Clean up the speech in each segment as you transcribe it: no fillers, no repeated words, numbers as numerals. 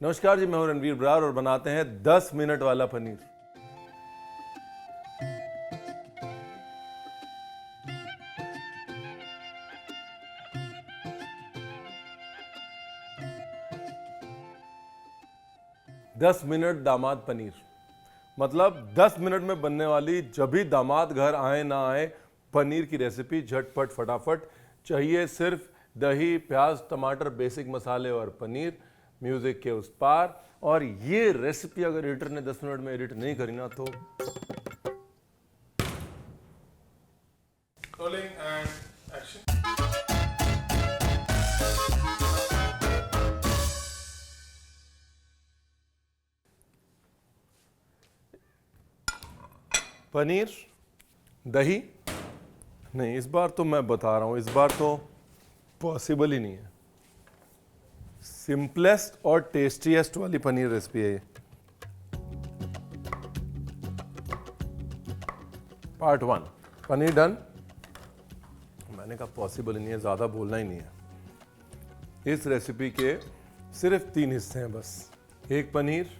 नमस्कार जी, मैं हूं रणवीर बरार और बनाते हैं 10 मिनट वाला पनीर। दस मिनट दामाद पनीर मतलब 10 मिनट में बनने वाली, जब भी दामाद घर आए ना आए, पनीर की रेसिपी झटपट फटाफट। चाहिए सिर्फ दही, प्याज, टमाटर, बेसिक मसाले और पनीर, म्यूजिक के उस पार। और ये रेसिपी अगर एडिटर ने 10 मिनट में एडिट नहीं करी ना तो Rolling and action. पनीर, दही नहीं, इस बार तो मैं बता रहा हूं, इस बार तो पॉसिबल ही नहीं है। सिंपलेस्ट और टेस्टीएस्ट वाली पनीर रेसिपी है ये। Part 1 paneer done. मैंने कहा पॉसिबल ही नहीं है, ज़्यादा बोलना ही नहीं है। इस रेसिपी के सिर्फ 3 हिस्से हैं बस, एक पनीर,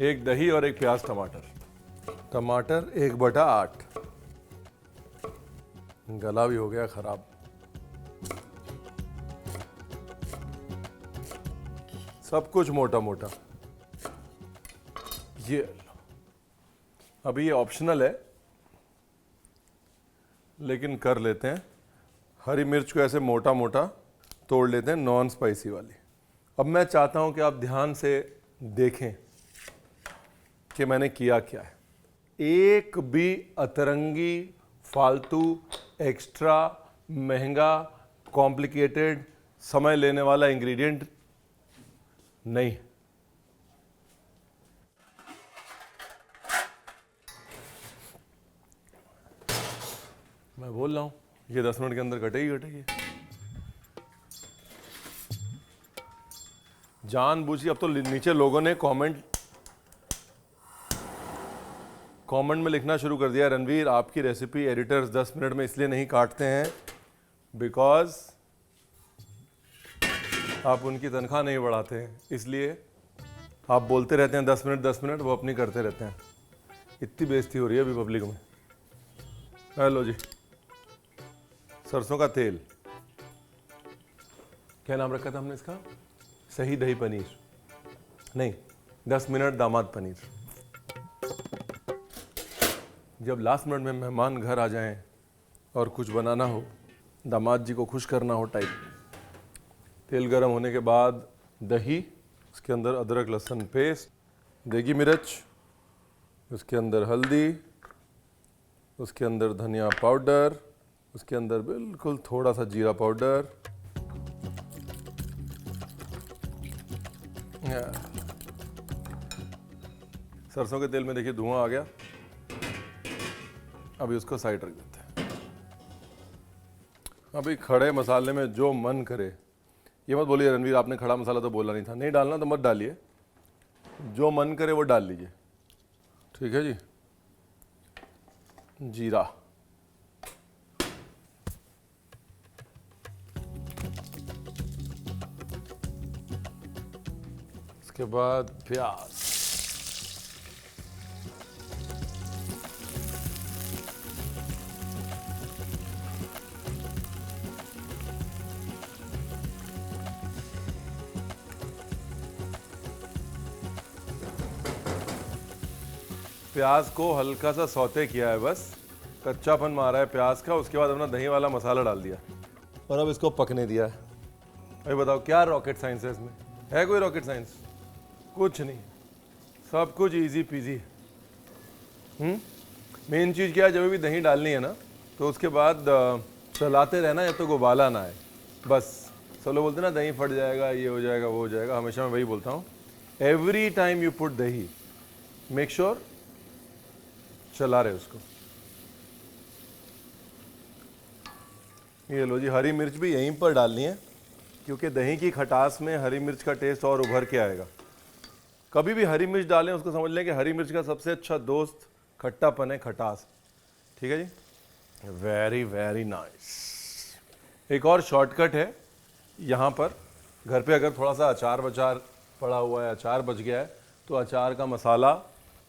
एक दही और एक प्याज टमाटर। टमाटर 1/8। गला भी हो गया खराब। सब कुछ मोटा मोटा। ये अभी ये ऑप्शनल है लेकिन कर लेते हैं। हरी मिर्च को ऐसे मोटा मोटा तोड़ लेते हैं, नॉन स्पाइसी वाली। अब मैं चाहता हूं कि आप ध्यान से देखें कि मैंने किया क्या है। एक भी अतरंगी, फालतू, एक्स्ट्रा, महंगा, कॉम्प्लिकेटेड, समय लेने वाला इंग्रेडिएंट नहीं। मैं बोल रहा हूं ये 10 मिनट के अंदर घटेगी घटेगी। जानबूझ। अब तो नीचे लोगों ने कमेंट में लिखना शुरू कर दिया, रणवीर आपकी रेसिपी एडिटर्स 10 मिनट में इसलिए नहीं काटते हैं बिकॉज आप उनकी तनख्वाह नहीं बढ़ाते हैं, इसलिए आप बोलते रहते हैं 10 मिनट 10 मिनट, वो अपनी करते रहते हैं। इतनी बेइज्जती हो रही है अभी पब्लिक में। हेलो जी, सरसों का तेल, क्या नाम रखा था हमने इसका? सही दही पनीर नहीं, 10 मिनट दामाद पनीर। जब लास्ट मिनट में मेहमान घर आ जाएं और कुछ बनाना हो, दामाद जी को खुश करना हो टाइप, तेल गर्म होने के बाद दही, उसके अंदर अदरक लहसुन पेस्ट, देगी मिर्च, उसके अंदर हल्दी, उसके अंदर धनिया पाउडर, उसके अंदर बिल्कुल थोड़ा सा जीरा पाउडर, सरसों के तेल में देखिए धुआं आ गया। अभी उसको साइड रख देते हैं। अभी खड़े मसाले में जो मन करे, ये मत बोलिए रणवीर आपने खड़ा मसाला तो बोला नहीं था। नहीं डालना तो मत डालिए, जो मन करे वो डाल लीजिए, ठीक है जी। जीरा, उसके बाद प्याज, प्याज को हल्का सा सौते किया है, बस कच्चापन मारा है प्याज का। उसके बाद अपना दही वाला मसाला डाल दिया और अब इसको पकने दिया है। अभी बताओ क्या रॉकेट साइंस है इसमें? है कोई रॉकेट साइंस? कुछ नहीं, सब कुछ इजी पीजी। मेन चीज़ क्या है, जब भी दही डालनी है ना तो उसके बाद चलाते रहना जब तक उबाला ना आए। बस सब लोग बोलते हैं ना दही फट जाएगा, ये हो जाएगा, वो हो जाएगा। हमेशा मैं वही बोलता हूँ, एवरी टाइम यू पुट दही, मेक श्योर चला रहे उसको। ये लो जी, हरी मिर्च भी यहीं पर डालनी है क्योंकि दही की खटास में हरी मिर्च का टेस्ट और उभर के आएगा। कभी भी हरी मिर्च डालें उसको समझ लें कि हरी मिर्च का सबसे अच्छा दोस्त खट्टापन है, खटास। ठीक है जी, वेरी वेरी नाइस। एक और शॉर्टकट है यहाँ पर, घर पे अगर थोड़ा सा अचार वचार पड़ा हुआ है, अचार बच गया है, तो अचार का मसाला,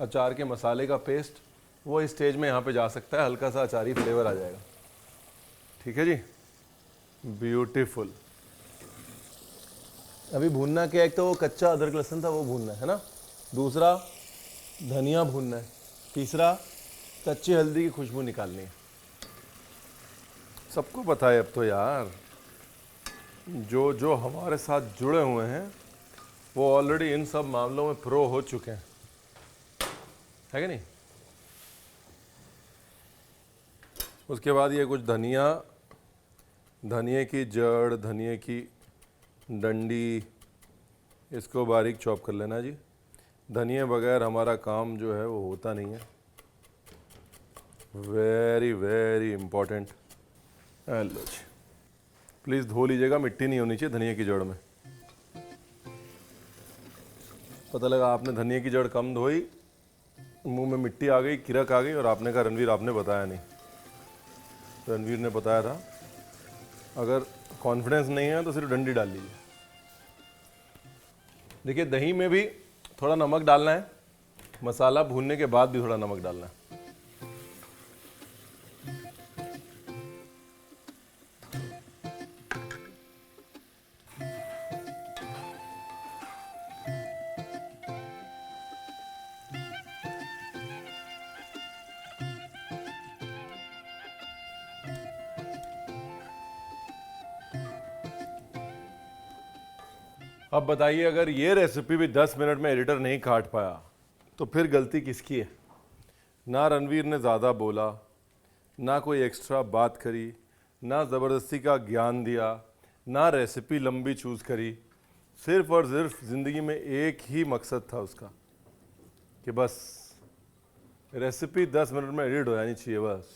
अचार के मसाले का पेस्ट वो इस स्टेज में यहाँ पे जा सकता है, हल्का सा अचारी फ्लेवर आ जाएगा। ठीक है जी, ब्यूटीफुल। अभी भूनना क्या है, एक तो वो कच्चा अदरक लहसुन था वो भूनना है ना, दूसरा धनिया भूनना है, तीसरा कच्ची हल्दी की खुशबू निकालनी है। सबको पता है अब तो यार, जो जो हमारे साथ जुड़े हुए हैं वो ऑलरेडी इन सब मामलों में प्रो हो चुके हैं, है कि नहीं। उसके बाद ये कुछ धनिया, धनिए की जड़, धनिए की डंडी, इसको बारीक चॉप कर लेना जी। धनिए बगैर हमारा काम जो है वो होता नहीं है, वेरी वेरी इम्पोर्टेंट। लो जी, प्लीज़ धो लीजिएगा, मिट्टी नहीं होनी चाहिए धनिए की जड़ में। पता लगा आपने धनिए की जड़ कम धोई, मुंह में मिट्टी आ गई, किरक आ गई, और आपने कहा रणवीर आपने बताया नहीं। रणवीर ने बताया था, अगर कॉन्फिडेंस नहीं है तो सिर्फ डंडी डाल लीजिए। देखिए दही में भी थोड़ा नमक डालना है, मसाला भूनने के बाद भी थोड़ा नमक डालना है। अब बताइए, अगर ये रेसिपी भी 10 मिनट में एडिटर नहीं काट पाया तो फिर गलती किसकी है। ना रणवीर ने ज़्यादा बोला, ना कोई एक्स्ट्रा बात करी, ना ज़बरदस्ती का ज्ञान दिया, ना रेसिपी लंबी चूज़ करी। सिर्फ और सिर्फ ज़िंदगी में एक ही मकसद था उसका कि बस रेसिपी 10 मिनट में एडिट हो जानी चाहिए। बस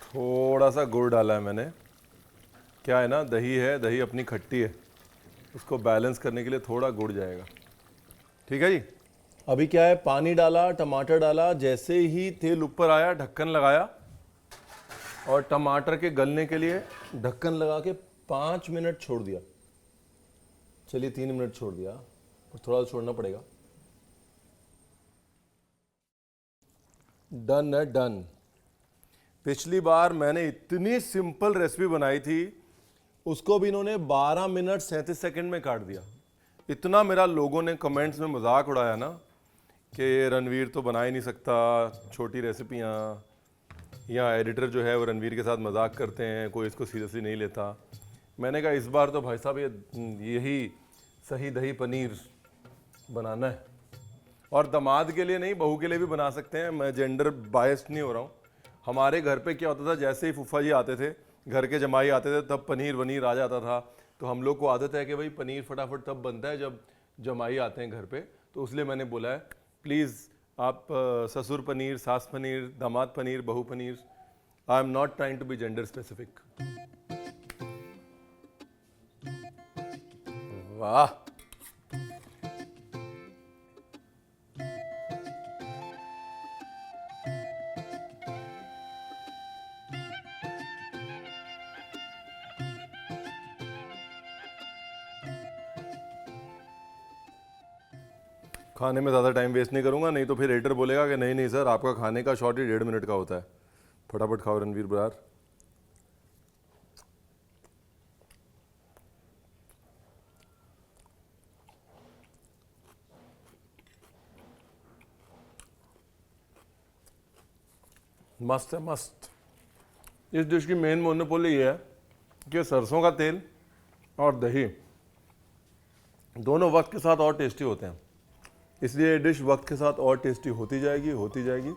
थोड़ा सा गुड़ डाला है मैंने, क्या है ना, दही है, दही अपनी खट्टी है, उसको बैलेंस करने के लिए थोड़ा गुड़ जाएगा। ठीक है जी। अभी क्या है, पानी डाला, टमाटर डाला, जैसे ही तेल ऊपर आया ढक्कन लगाया, और टमाटर के गलने के लिए ढक्कन लगा के 5 मिनट छोड़ दिया। चलिए 3 मिनट छोड़ दिया, और थोड़ा छोड़ना पड़ेगा। डन है, डन। पिछली बार मैंने इतनी सिंपल रेसिपी बनाई थी, उसको भी इन्होंने 12 मिनट 37 सेकंड में काट दिया। इतना मेरा लोगों ने कमेंट्स में मजाक उड़ाया ना कि ये रणवीर तो बना ही नहीं सकता छोटी रेसिपियाँ, या एडिटर जो है वो रणवीर के साथ मजाक करते हैं, कोई इसको सीरियसली नहीं लेता। मैंने कहा इस बार तो भाई साहब यही सही दही पनीर बनाना है, और दामाद के लिए नहीं, बहू के लिए भी बना सकते हैं। मैं जेंडर बायस्ड नहीं हो रहा हूँ। हमारे घर पे क्या होता था, जैसे ही फूफा जी आते थे, घर के जमाई आते थे, तब पनीर वनीर आ जाता था। तो हम लोग को आदत है कि भाई पनीर फटाफट तब बनता है जब जमाई आते हैं घर पे। तो इसलिए मैंने बोला है प्लीज़ आप ससुर पनीर, सास पनीर, दामाद पनीर, बहू paneer. I am not trying to be gender specific. वाह, खाने में ज़्यादा टाइम वेस्ट नहीं करूँगा, नहीं तो फिर एडिटर बोलेगा कि नहीं नहीं सर आपका खाने का शॉट ही 1.5 मिनट का होता है। फटाफट खाओ रणवीर ब्रार। मस्त है, मस्त। इस डिश की मेन मोनोपोली ये है कि सरसों का तेल और दही दोनों वक्त के साथ और टेस्टी होते हैं, इसलिए ये डिश वक्त के साथ और टेस्टी होती जाएगी, होती जाएगी।